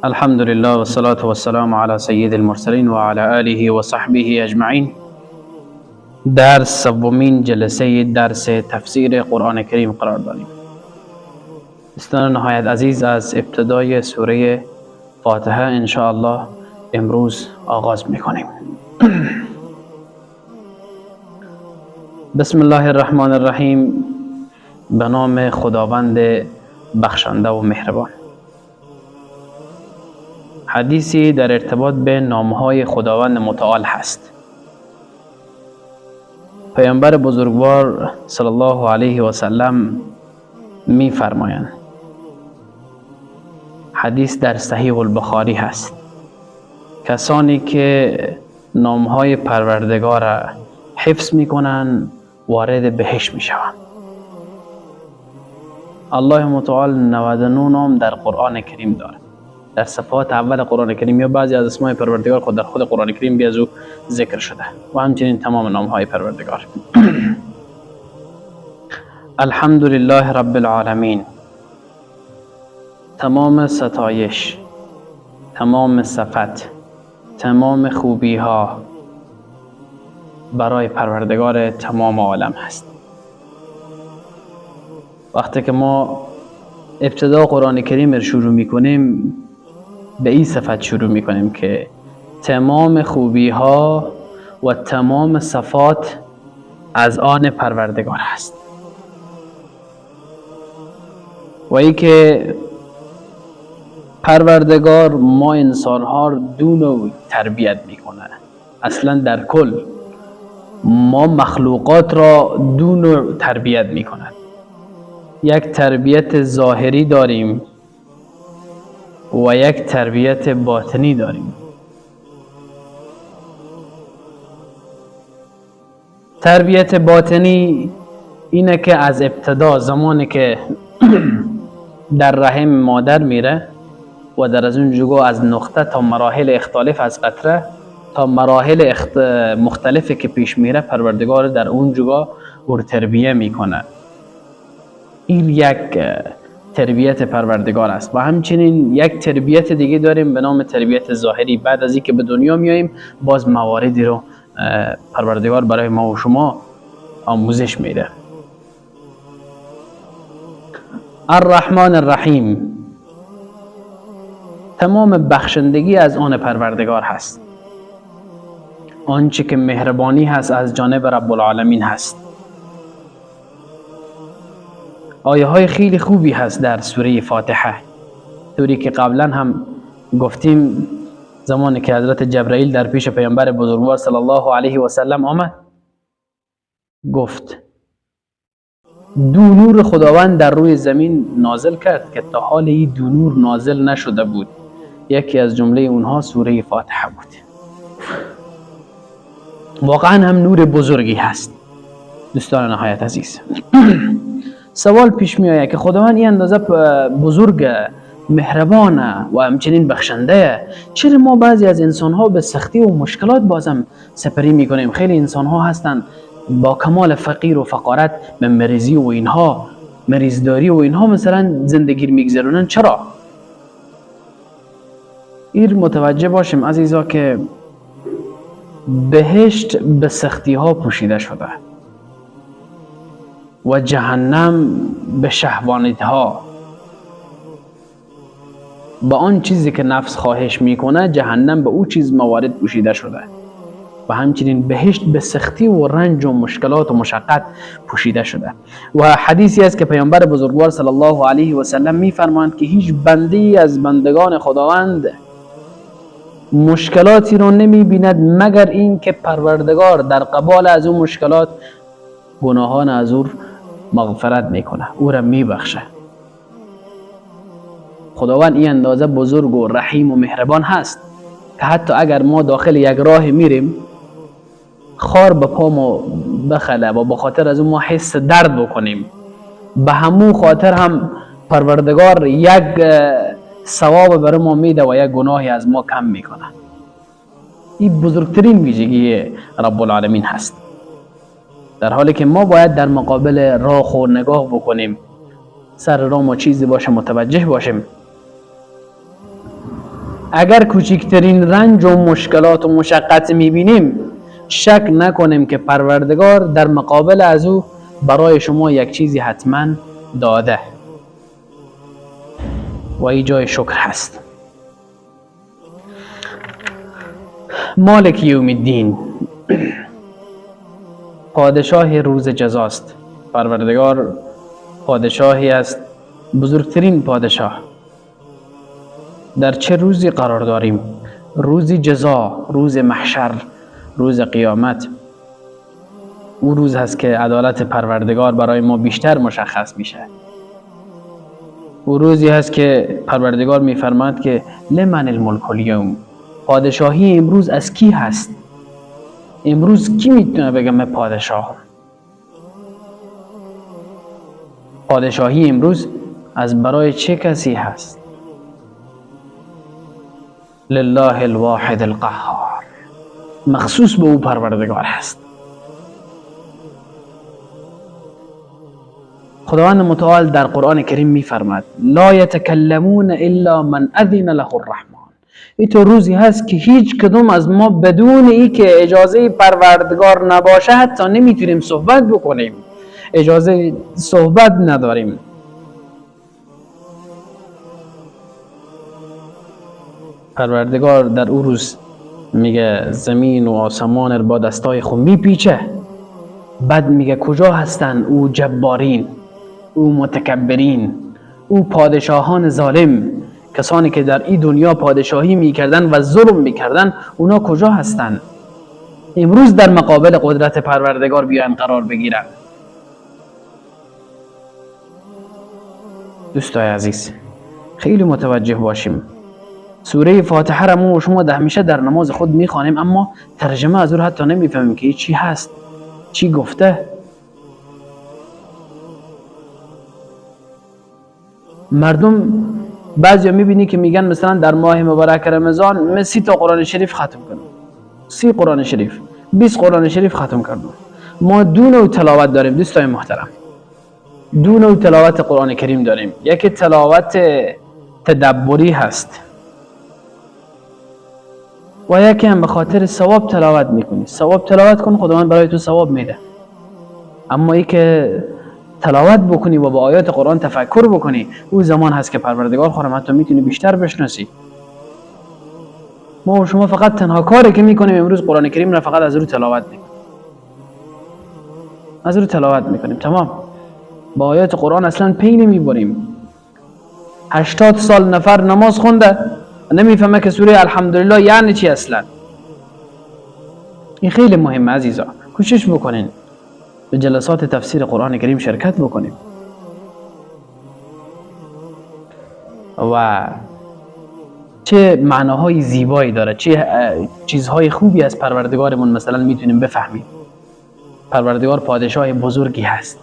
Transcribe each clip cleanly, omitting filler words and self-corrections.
الحمد لله والصلاة والسلام على سيد المرسلين وعلى آله وصحبه أجمعين. درس سومین جلسه درس تفسیر قرآن کریم قرار داریم. دوستان نهایت عزیز، از ابتدای سوره فاتحه ان شاء الله امروز آغاز میکنیم. بسم الله الرحمن الرحیم. به نام خداوند بخشنده و مهربان. حدیثی در ارتباط به نامهای خداوند متعال هست. پیامبر بزرگوار صلی الله علیه و سلم می فرمایند، حدیث در صحیح البخاری هست، کسانی که نامهای پروردگار را حفظ می کنند وارد بهشت می شوند. الله متعال 99 نام در قرآن کریم دارد. در صفحات اول قرآن کریم یا بعضی از اسماء پروردگار خود در خود قرآن کریم به از او ذکر شده و همچنین تمام نامهای پروردگار. الحمد لله رب العالمین. تمام ستایش، تمام صفت، تمام خوبی ها برای پروردگار تمام عالم هست. وقتی که ما ابتدا قرآن کریم رو شروع میکنیم به این صفت شروع میکنیم که تمام خوبی ها و تمام صفات از آن پروردگار هست و ای که پروردگار ما انسان ها دون تربیت میکنه. اصلا در کل ما مخلوقات را دون تربیت میکنه. یک تربیت ظاهری داریم و یک تربیت باطنی داریم. تربیت باطنی اینه که از ابتدا زمانی که در رحم مادر میره و در از اون جگو از نقطه تا مراحل اختلاف از قطره تا مراحل مختلفی که پیش میره پروردگار در اون جگو او تربیه میکنه. این یک تربیت پروردگار است. و همچنین یک تربیت دیگه داریم به نام تربیت ظاهری. بعد از اینکه به دنیا میاییم باز مواردی رو پروردگار برای ما و شما آموزش میده. الرحمن الرحیم. تمام بخشندگی از آن پروردگار هست. آنچه که مهربانی هست از جانب رب العالمین هست. آیه های خیلی خوبی هست در سوره فاتحه، طوری که قبلا هم گفتیم. زمانی که حضرت جبرائیل در پیش پیامبر بزرگوار صلی الله علیه و سلم آمد، گفت دو نور خداوند در روی زمین نازل کرد که تا حال این دو نور نازل نشده بود. یکی از جمله اونها سوره فاتحه بود. واقعا هم نور بزرگی هست. دوستان نهایت عزیز، سوال پیش می آید که خداوند این اندازه بزرگ، مهربانه و همچنین بخشنده، چرا ما بعضی از انسان ها به سختی و مشکلات بازم سپری می کنیم؟ خیلی انسان ها هستند با کمال فقیر و فقارت به مریضی و اینها، مریضداری و اینها مثلا زندگی میگذرونن. چرا؟ این متوجه باشیم عزیزا که بهشت به سختی ها پوشیده شده و جهنم به شهوانیت ها. با آن چیزی که نفس خواهش میکنه جهنم به او چیز موارد پوشیده شده و همچنین بهشت به سختی و رنج و مشکلات و مشقت پوشیده شده. و حدیثی است که پیامبر بزرگوار صلی الله علیه و سلم میفرمایند که هیچ بنده‌ای از بندگان خداوند مشکلاتی رو نمیبیند مگر این که پروردگار در قبال از اون مشکلات گناهان از او مغفرت میکنه، او را میبخشه. خداوند این اندازه بزرگ و رحیم و مهربان هست که حتی اگر ما داخل یک راه میریم خار به پامو بخله و به خاطر از اون ما حس درد بکنیم، به همون خاطر هم پروردگار یک ثواب برای ما میده و یک گناهی از ما کم میکنه. این بزرگترین ویژگی رب العالمین هست. در حالی که ما باید در مقابل راه و نگاه بکنیم، سر راه ما چیزی باشه متوجه باشیم اگر کوچکترین رنج و مشکلات و مشقت میبینیم، شک نکنیم که پروردگار در مقابل از او برای شما یک چیزی حتما داده و این جای شکر هست. مالک یوم الدین، پادشاه روز جزاست. پروردگار پادشاهی است، بزرگترین پادشاه. در چه روزی قرار داریم؟ روز جزا، روز محشر، روز قیامت. او روز هست که عدالت پروردگار برای ما بیشتر مشخص میشه. او روزی هست که پروردگار میفرماید که لمن الملک الیوم، پادشاهی امروز از کی هست؟ امروز کی میتونه بگه من پادشاهم؟ پادشاهی امروز از برای چه کسی هست؟ لله الواحد القهار، مخصوص به او پروردگار هست. خداوند متعال در قرآن کریم میفرماید لا یتکلمون الا من اذن له الرحمن. این تو روزی هست که هیچ کدوم از ما بدون ای که اجازه پروردگار نباشه حتی نمیتونیم صحبت بکنیم، اجازه صحبت نداریم. پروردگار در او روز میگه زمین و آسمان رو با دستای خود میپیچه، بعد میگه کجا هستن او جبارین، او متکبرین، او پادشاهان ظالم، کسانی که در این دنیا پادشاهی میکردن و ظلم میکردن، اونا کجا هستن؟ امروز در مقابل قدرت پروردگار بیان قرار بگیرن. دوستای عزیز خیلی متوجه باشیم. سوره فاتحه را ما و شما همیشه در نماز خود میخوانیم، اما ترجمه از اون حتی نمیفهمیم که چی هست، چی گفته. مردم بعضیا میبینی که میگن مثلا در ماه مبارک رمضان من 30 تا قرآن شریف ختم کنم، 30 قرآن شریف، 20 قرآن شریف ختم کردم. ما دو نوع تلاوت داریم دوستای محترم، دو نوع تلاوت قرآن کریم داریم. یکی تلاوت تدبری هست و یکی هم به خاطر ثواب تلاوت میکنی. ثواب تلاوت کن، خداوند برای تو ثواب میده. اما ای که تلاوت بکنی و با آیات قرآن تفکر بکنی، او زمان هست که پروردگار خودم حتی میتونی بیشتر بشناسی. ما و شما فقط تنها کاری که میکنیم امروز قرآن کریم را فقط از رو تلاوت میکنیم، از رو تلاوت میکنیم، تمام. با آیات قرآن اصلا پی نمیبریم. 80 سال نفر نماز خونده نمیفهمه که سوره الحمدلله یعنی چی اصلا. این خیلی مهمه عزیزا، کوشش بکنین به جلسات تفسیر قرآن کریم شرکت بکنیم و چه معناهای زیبایی داره، چه چیزهای خوبی از پروردگارمون مثلا میتونیم بفهمیم. پروردگار پادشاه بزرگی هست.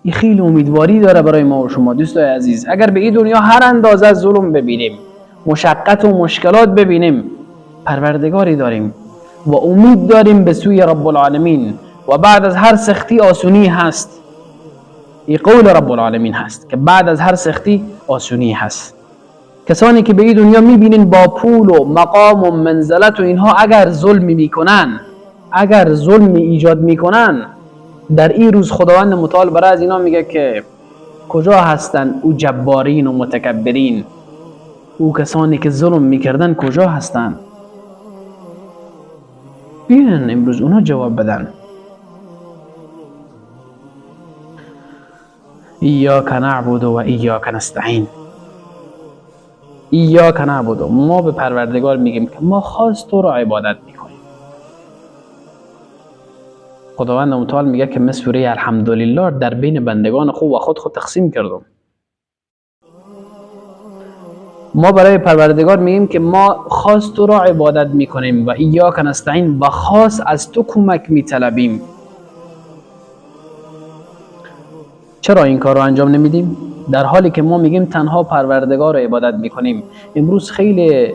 این خیلی امیدواری داره برای ما و شما دوستای عزیز. اگر به این دنیا هر اندازه ظلم ببینیم، مشقت و مشکلات ببینیم، پروردگاری داریم و امید داریم به سوی رب العالمین و بعد از هر سختی آسونی هست. این قول رب العالمین هست که بعد از هر سختی آسونی هست. کسانی که به این دنیا میبینین با پول و مقام و منزلت و اینها اگر ظلمی میکنن، اگر ظلمی ایجاد میکنن، در این روز خداوند متعال برای از اینا میگه که کجا هستن او جبارین و متکبرین، او کسانی که ظلم میکردن کجا هستن؟ بیان امروز اونا جواب بدن. ایاک نعبد و ایاک نستعین. ایاک نعبد، ما به پروردگار میگیم که ما خاص تو را عبادت میکنیم. خداوند متعال میگه که من سوره الحمدلله در بین بندگان خوب و خود تقسیم کردم. ما برای پروردگار میگیم که ما خاص تو را عبادت میکنیم و ایاک نستعین، و خاص از تو کمک میطلبیم. چرا این کار رو انجام نمیدیم؟ در حالی که ما میگیم تنها پروردگار رو عبادت میکنیم. امروز خیلی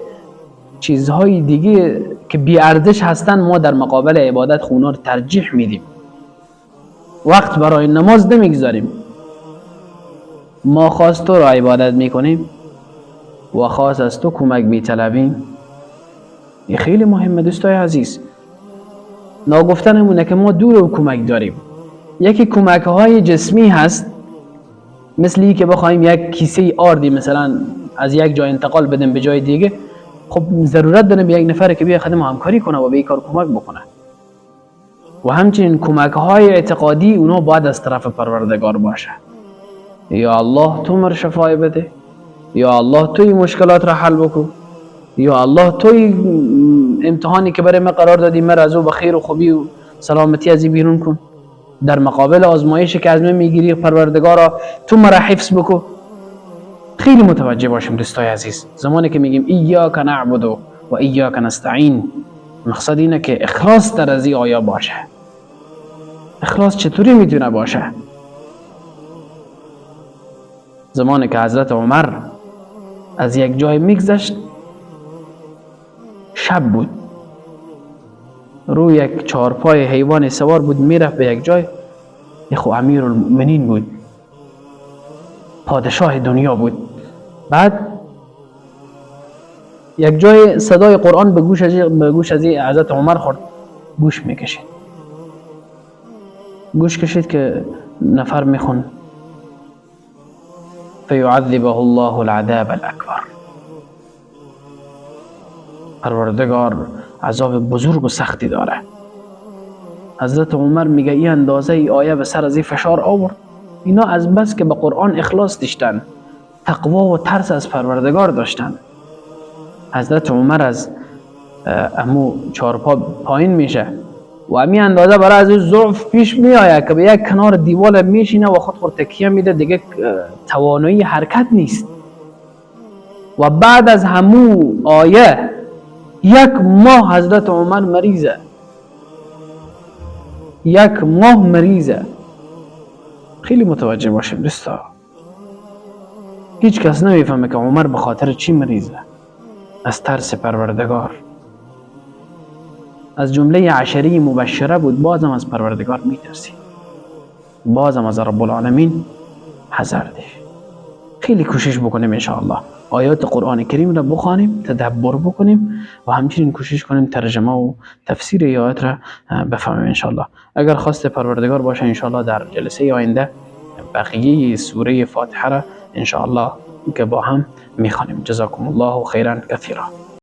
چیزهای دیگه که بی ارزش هستن ما در مقابل عبادت خونا رو ترجیح میدیم. وقت برای نماز نمیگذاریم. ما خاص تو را عبادت میکنیم. و خاص از تو کمک میطلبیم. این خیلی مهمه دوستای عزیز. ناگفتنمونه که ما دور و کمک داریم. یکی کمک های جسمی هست، مثل که بخوایم یک کیسه آردی مثلا از یک جای انتقال بدیم به جای دیگه، خب ضرورت داریم به یک نفر که بیاد خدمت همکاری کنه و به این کار کمک بکنه. و همچنین کمک های اعتقادی اونا باید از طرف پروردگار باشه. یا الله تو مر شفای بده، یا الله توی مشکلات را حل بکن، یا الله توی امتحانی که برای من قرار دادی مر از او بخیر و خوبی و سلامتی ازی بیرون کن. در مقابل آزمایشی که از من میگیری پروردگارا تو مرا حفظ بکن. خیلی متوجه باشیم دوستای عزیز، زمانی که میگیم ایاک نعبد و ایاک نستعین، مقصد اینه که اخلاص در از این آیا باشه. اخلاص چطوری میتونه باشه؟ زمانی که حضرت عمر از یک جای میگذشت، شب بود، روی یک چارپای حیوان سوار بود، میرفت به یک جای. خو امیر المؤمنین بود، پادشاه دنیا بود. بعد یک جای صدای قرآن به گوش از حضرت عمر خورد. گوش کشید که نفر میخون فیعذبه الله العذاب الاکبر، پروردگار عذاب بزرگ و سختی داره. حضرت عمر میگه این اندازه ای آیه به سر از این فشار آورد. اینا از بس که به قرآن اخلاص داشتن، تقوا و ترس از پروردگار داشتن. حضرت عمر از امو چارپا پایین میشه و امی اندازه برای از ضعف پیش میآید که به یک کنار دیوار میشینه و خود تکیه میده، دیگه توانایی حرکت نیست. و بعد از همو آیه 1 ماه حضرت عمر مریضه، 1 ماه مریضه. خیلی متوجه باشیم دوستا، هیچ کس نمیفهمه که عمر به خاطر چی مریضه. از ترس پروردگار. از جمله 10 مبشره بود، بازم از پروردگار میترسی، بازم از رب العالمین حذر ده. خیلی کوشش بکنیم انشاءالله آیات قرآن کریم را بخوانیم، تدبر بکنیم و همچنین کوشش کنیم ترجمه و تفسیر آیات را بفهمیم انشاءالله. اگر خواست پروردگار باشه انشاءالله در جلسه آینده بقیه سوره فاتحه را انشاءالله که با هم میخوانیم. جزاکم الله خیرا کثیرا.